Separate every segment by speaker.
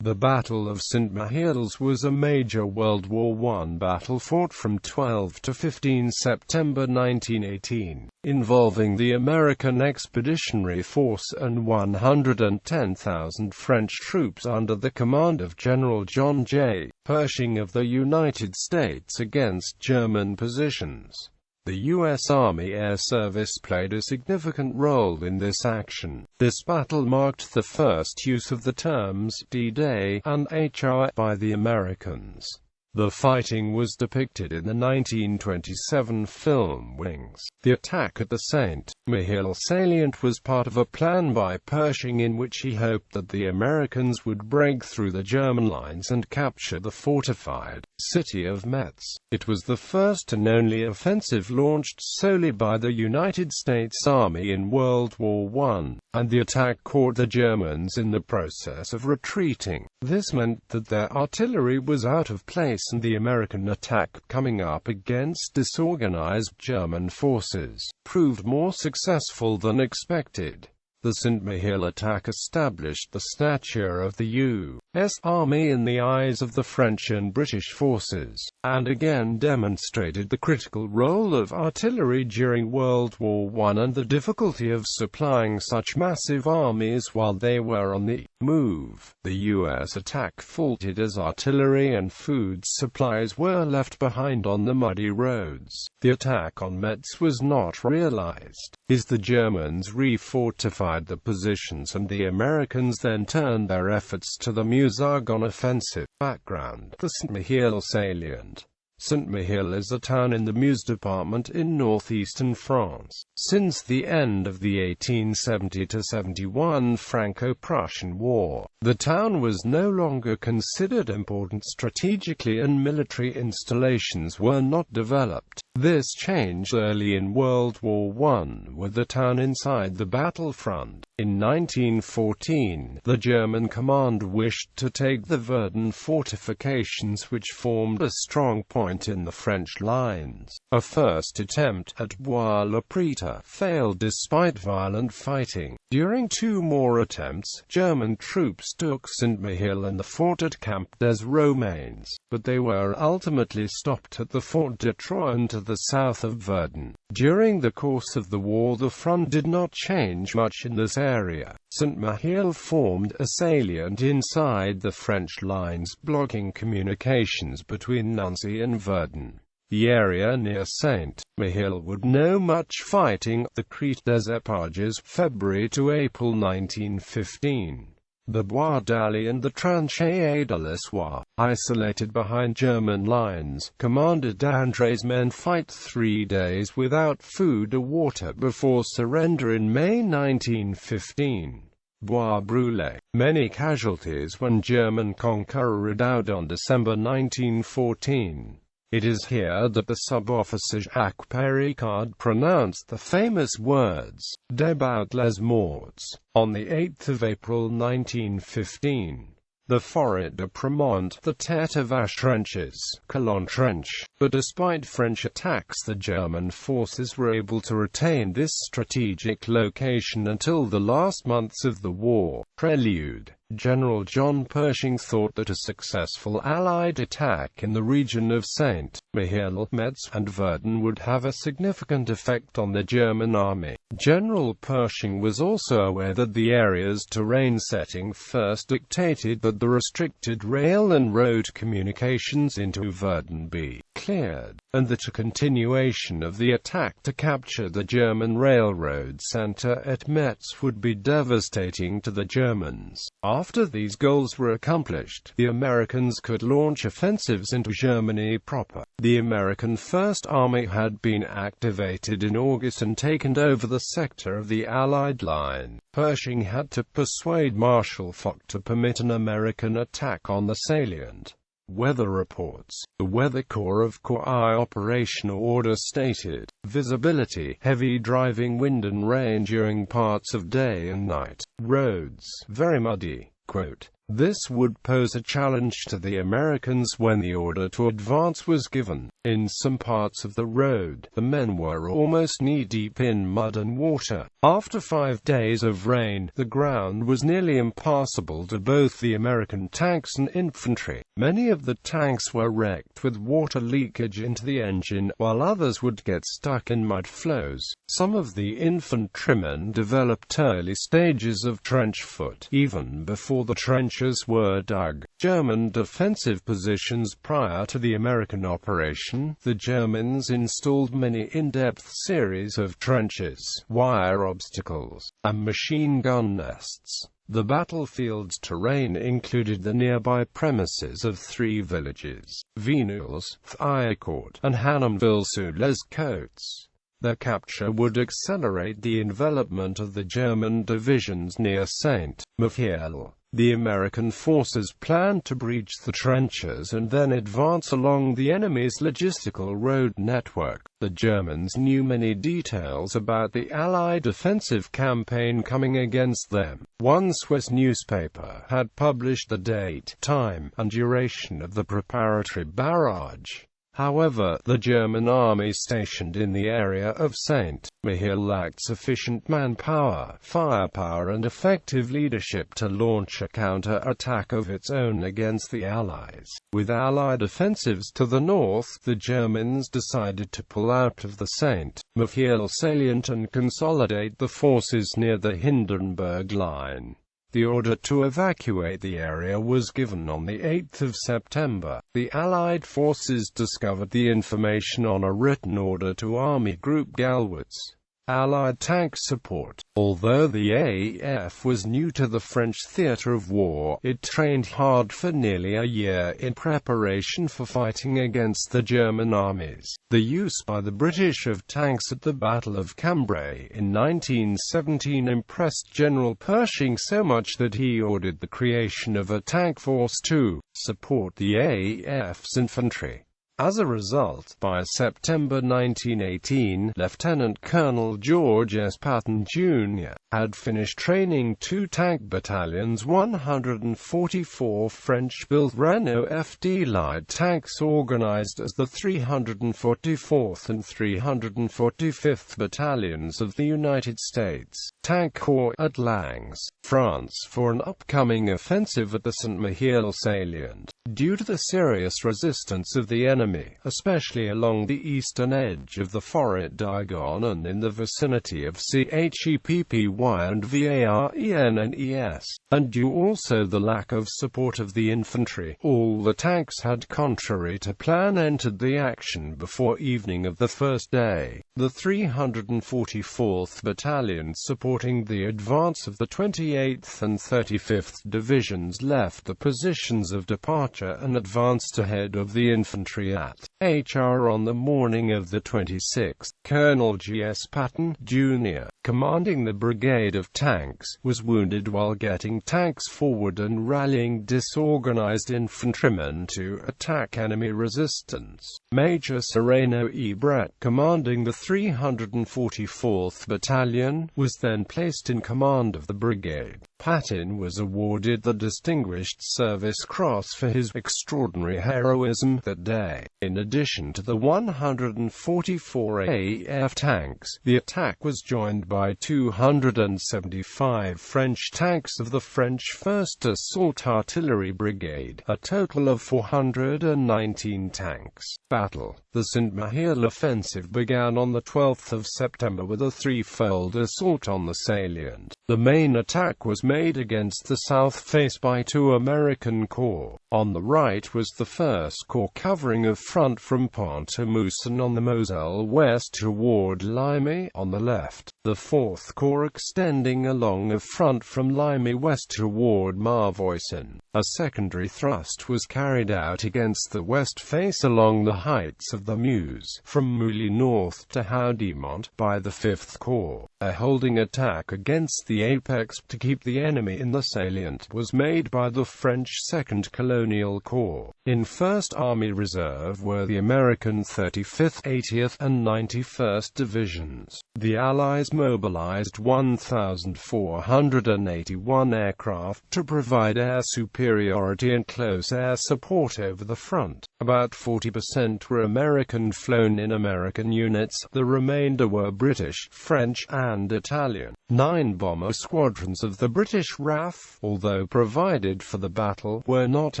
Speaker 1: The Battle of Saint-Mihiels was a major World War I battle fought from 12 to 15 September 1918, involving the American Expeditionary Force and 110,000 French troops under the command of General John J. Pershing of the United States against German positions. The U.S. Army Air Service played a significant role in this action. This battle marked the first use of the terms D-Day and HR by the Americans. The fighting was depicted in the 1927 film Wings. The attack at the Saint-Mihiel salient was part of a plan by Pershing in which he hoped that the Americans would break through the German lines and capture the fortified city of Metz. It was the first and only offensive launched solely by the United States Army in World War I, and the attack caught the Germans in the process of retreating. This meant that their artillery was out of place and the American attack, coming up against disorganized German forces, proved more successful than expected. The Saint-Mihiel attack established the stature of the U.S. Army in the eyes of the French and British forces, and again demonstrated the critical role of artillery during World War I and the difficulty of supplying such massive armies while they were on the move. The U.S. attack faltered as artillery and food supplies were left behind on the muddy roads. The attack on Metz was not realized, as the Germans refortified the positions and the Americans then turned their efforts to the Meuse-Argonne offensive. Background: the Saint-Mihiel salient. Saint-Mihiel is a town in the Meuse department in northeastern France. Since the end of the 1870–71 Franco-Prussian War, the town was no longer considered important strategically and military installations were not developed. This changed early in World War I, with the town inside the battlefront. In 1914, the German command wished to take the Verdun fortifications, which formed a strong point in the French lines. A first attempt at Bois-le-Prétre failed despite violent fighting. During two more attempts, German troops took Saint-Mihiel and the fort at Camp des Romains, but they were ultimately stopped at the Fort de Troyes to the south of Verdun. During the course of the war, the front did not change much in this area. Saint-Mihiel formed a salient inside the French lines, blocking communications between Nancy and Verdun. The area near Saint-Mihiel would know much fighting. The Crête des Eparges, February to April 1915. The Bois d'Ailly and the Tranchée de la Soie, isolated behind German lines. Commander d'André's men fight 3 days without food or water before surrender in May 1915. Bois Brûlé. Many casualties when German conqueror Redoubed on December 1914. It is here that the sub-officer Jacques Péricard pronounced the famous words, "Débat les morts," on 8 April 1915. The Forêt de Premont, the Tête Vache trenches, Colon Trench. But despite French attacks, the German forces were able to retain this strategic location until the last months of the war. Prelude. General John Pershing thought that a successful Allied attack in the region of Saint-Mihiel, Metz, and Verdun would have a significant effect on the German army. General Pershing was also aware that the area's terrain setting first dictated that the restricted rail and road communications into Verdun be cleared, and that a continuation of the attack to capture the German railroad center at Metz would be devastating to the Germans. After these goals were accomplished, the Americans could launch offensives into Germany proper. The American First Army had been activated in August and taken over the sector of the Allied line. Pershing had to persuade Marshal Foch to permit an American attack on the salient. Weather reports. The Weather Corps of Corps operational order stated, visibility, heavy driving wind and rain during parts of day and night. Roads, very muddy. Quote, This would pose a challenge to the Americans when the order to advance was given. In some parts of the road, the men were almost knee-deep in mud and water. After 5 days of rain, the ground was nearly impassable to both the American tanks and infantry. Many of the tanks were wrecked with water leakage into the engine, while others would get stuck in mud flows. Some of the infantrymen developed early stages of trench foot, even before the trenches were dug. German defensive positions. Prior to the American operation, the Germans installed many in-depth series of trenches, wire obstacles, and machine gun nests. The battlefield's terrain included the nearby premises of 3 villages: Vigneules, Thiaucourt, and Hannonville-sous-les-Côtes. Their capture would accelerate the envelopment of the German divisions near Saint-Mihiel. The American forces planned to breach the trenches and then advance along the enemy's logistical road network. The Germans knew many details about the Allied offensive campaign coming against them. One Swiss newspaper had published the date, time, and duration of the preparatory barrage. However, the German army stationed in the area of Saint-Mihiel lacked sufficient manpower, firepower and effective leadership to launch a counter-attack of its own against the Allies. With Allied offensives to the north, the Germans decided to pull out of the Saint-Mihiel salient and consolidate the forces near the Hindenburg Line. The order to evacuate the area was given on the 8th of September. The Allied forces discovered the information on a written order to Army Group Galwitz. Allied tank support. Although the AF was new to the French theatre of war, it trained hard for nearly a year in preparation for fighting against the German armies. The use by the British of tanks at the Battle of Cambrai in 1917 impressed General Pershing so much that he ordered the creation of a tank force to support the AF's infantry. As a result, by September 1918, Lieutenant Colonel George S. Patton, Jr. had finished training 2 tank battalions, 144 French-built Renault FD light tanks organized as the 344th and 345th Battalions of the United States Tank Corps at Langes, France, for an upcoming offensive at the Saint-Mihiel salient. Due to the serious resistance of the enemy, especially along the eastern edge of the Forêt d'Argonne and in the vicinity of Cheppy and Varennes, and due also the lack of support of the infantry, all the tanks had, contrary to plan, entered the action before evening of the first day. The 344th Battalion, supporting the advance of the 28th and 35th Divisions, left the positions of departure and advanced ahead of the infantry at HR on the morning of the 26th. Colonel G. S. Patton, Jr., commanding the brigade of tanks, was wounded while getting tanks forward and rallying disorganized infantrymen to attack enemy resistance. Major Sereno E. Brett, commanding the 344th Battalion, was then placed in command of the brigade. Patton was awarded the Distinguished Service Cross for his extraordinary heroism that day. In addition to the 144 AF tanks, the attack was joined by 275 French tanks of the French 1st Assault Artillery Brigade, a total of 419 tanks. Battle. The Saint-Mihiel offensive began on the 12th of September with a threefold assault on the salient. The main attack was made against the south face by 2 American corps. On the right was the 1st Corps covering a front from Pont-à-Mousson on the Moselle west toward Ligny. On the left, the 4th Corps extending along a front from Ligny west toward Marvoisin. A secondary thrust was carried out against the west face along the heights of the Meuse, from Mouly north to Houdeumont, by the 5th Corps. A holding attack against the apex to keep the the enemy in the salient was made by the French 2nd Colonial Corps. In 1st Army Reserve were the American 35th, 80th, and 91st Divisions. The Allies mobilized 1,481 aircraft to provide air superiority and close air support over the front. About 40% were American-flown-in American units, the remainder were British, French, and Italian. 9 bomber squadrons of the British RAF, although provided for the battle, were not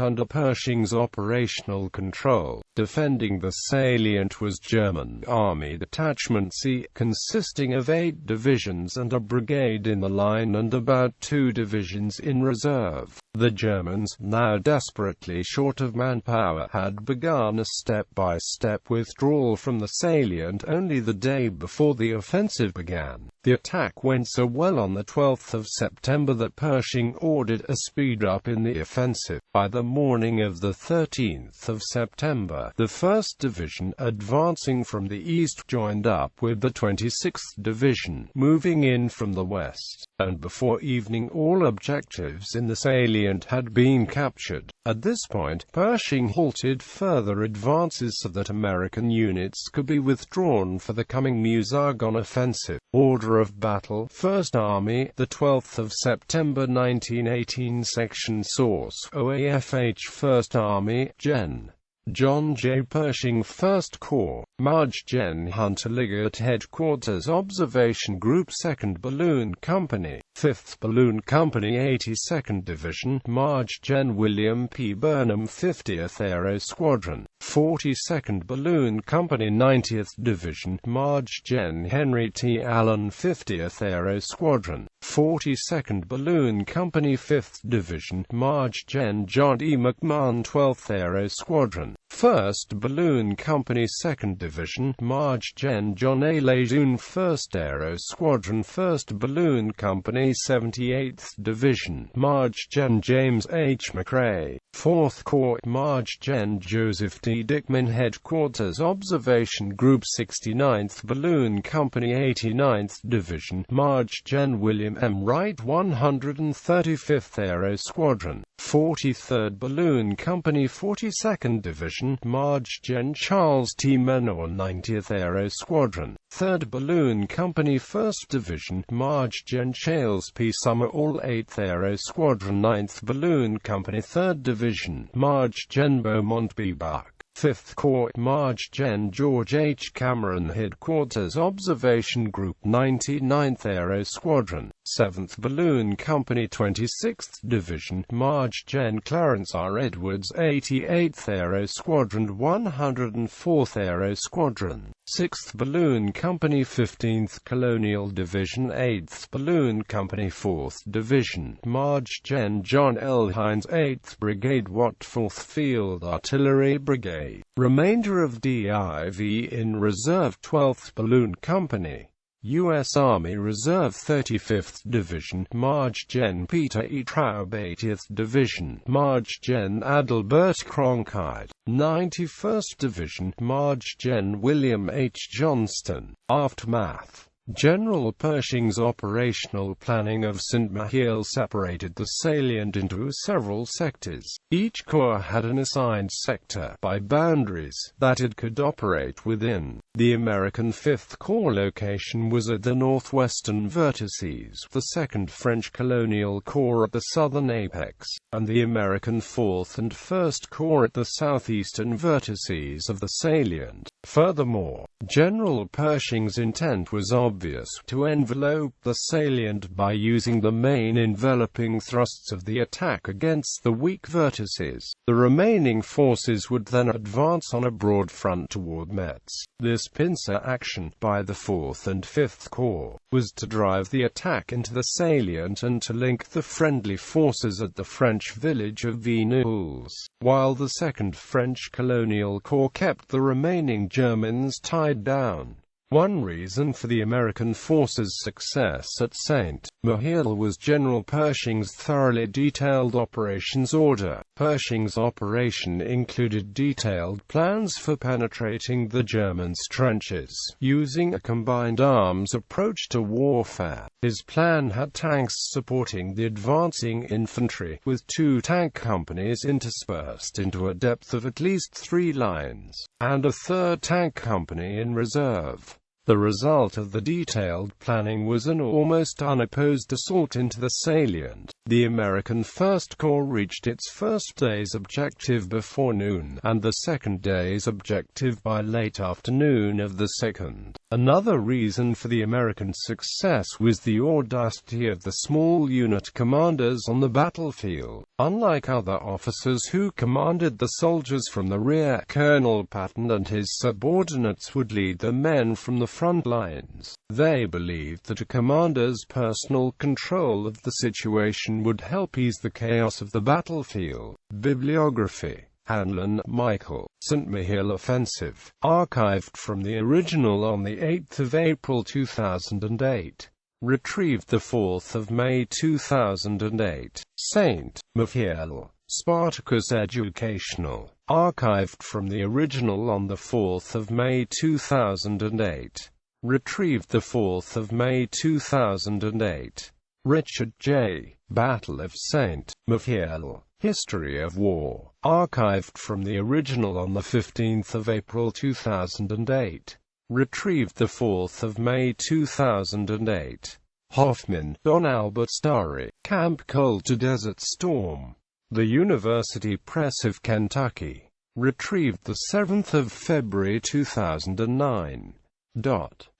Speaker 1: under Pershing's operational control. Defending the salient was German Army Detachment C, consisting of 8 divisions and a brigade in the line and about 2 divisions in reserve. The Germans, now desperately short of manpower, had begun a step-by-step withdrawal from the salient only the day before the offensive began. The attack went so well on the 12th of September that Pershing ordered a speed-up in the offensive. By the morning of the 13th of September, the 1st Division, advancing from the east, joined up with the 26th Division, moving in from the west, and before evening all objectives in the salient had been captured. At this point, Pershing halted further advances so that American units could be withdrawn for the coming Meuse-Argonne offensive. Order of battle: 1st Army, the 12th of September 1918. Section source: OAFH. 1st Army, Gen. John J. Pershing, 1st Corps, Marge Gen. Hunter Liggett Headquarters Observation Group, 2nd Balloon Company, 5th Balloon Company, 82nd Division, Marge Gen. William P. Burnham 50th Aero Squadron, 42nd Balloon Company, 90th Division, Marge Gen. Henry T. Allen 50th Aero Squadron, 42nd Balloon Company, 5th Division, Marge Gen. John E. McMahon 12th Aero Squadron, 1st Balloon Company, 2nd Division, Marge Gen. John A. Lejeune 1st Aero Squadron, 1st Balloon Company, 78th Division, Marge Gen. James H. McRae, 4th Corps, Marge Gen. Joseph D. Dickman Headquarters Observation Group, 69th Balloon Company, 89th Division, Marge Gen. William M. Wright 135th Aero Squadron, 43rd Balloon Company, 42nd Division, Marge Gen. Charles T. Menor 90th Aero Squadron, 3rd Balloon Company, 1st Division, Marge Gen. Charles P. Summerall 8th Aero Squadron, 9th Balloon Company, 3rd Division, Marge Gen. Beaumont B. Buck, 5th Corps, Marge Gen. George H. Cameron Headquarters Observation Group, 99th Aero Squadron, 7th Balloon Company, 26th Division, Marge Gen. Clarence R. Edwards 88th Aero Squadron, 104th Aero Squadron, 6th Balloon Company, 15th Colonial Division, 8th Balloon Company, 4th Division, Marge Gen. John L. Hines 8th Brigade Watt 4th Field Artillery Brigade. Remainder of DIV in reserve: 12th Balloon Company, U.S. Army Reserve 35th Division, Marge Gen. Peter E. Traub 80th Division, Marge Gen. Adalbert Cronkite, 91st Division, Marge Gen. William H. Johnston. Aftermath: General Pershing's operational planning of Saint-Mihiel separated the salient into several sectors. Each corps had an assigned sector, by boundaries, that it could operate within. The American 5th Corps location was at the northwestern vertices, the 2nd French Colonial Corps at the southern apex, and the American 4th and 1st Corps at the southeastern vertices of the salient. Furthermore, General Pershing's intent was obvious: to envelope the salient by using the main enveloping thrusts of the attack against the weak vertices. The remaining forces would then advance on a broad front toward Metz. This pincer action, by the 4th and 5th Corps, was to drive the attack into the salient and to link the friendly forces at the French village of Vignes, while the 2nd French Colonial Corps kept the remaining Germans tied down. One reason for the American forces' success at Saint-Mihiel was General Pershing's thoroughly detailed operations order. Pershing's operation included detailed plans for penetrating the Germans' trenches, using a combined arms approach to warfare. His plan had tanks supporting the advancing infantry, with 2 tank companies interspersed into a depth of at least 3 lines, and a 3rd tank company in reserve. The result of the detailed planning was an almost unopposed assault into the salient. The American First Corps reached its first day's objective before noon, and the second day's objective by late afternoon of the 2nd. Another reason for the American success was the audacity of the small unit commanders on the battlefield. Unlike other officers who commanded the soldiers from the rear, Colonel Patton and his subordinates would lead the men from the front lines. They believed that a commander's personal control of the situation would help ease the chaos of the battlefield. Bibliography. Hanlon, Michael. Saint-Mihiel Offensive. Archived from the original on 8 April 2008. Retrieved 4 May 2008. Saint-Mihiel. Spartacus Educational. Archived from the original on 4 May 2008. Retrieved 4 May 2008. Richard J. Battle of Saint-Mihiel. History of War. Archived from the original on 15 April 2008. Retrieved 4 May 2008. Hoffman, Don Albert Starry. Camp Cold to Desert Storm. The University Press of Kentucky. Retrieved 7 February 2009.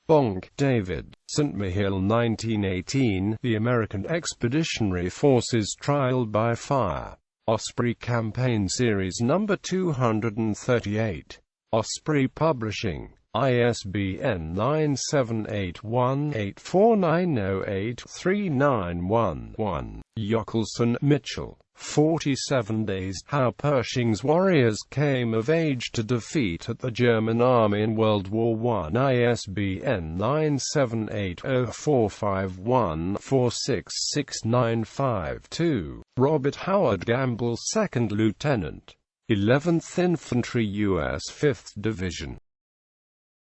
Speaker 1: Bonk, David. Saint-Mihiel 1918, The American Expeditionary Force's Trial by Fire. Osprey Campaign Series No. 238. Osprey Publishing. ISBN 9781849083911. Yockelson, Mitchell. 47 Days, How Pershing's Warriors Came of Age to Defeat at the German Army in World War I. ISBN 9780451466952. Robert Howard Gamble, 2nd Lieutenant, 11th Infantry, U.S. 5th Division.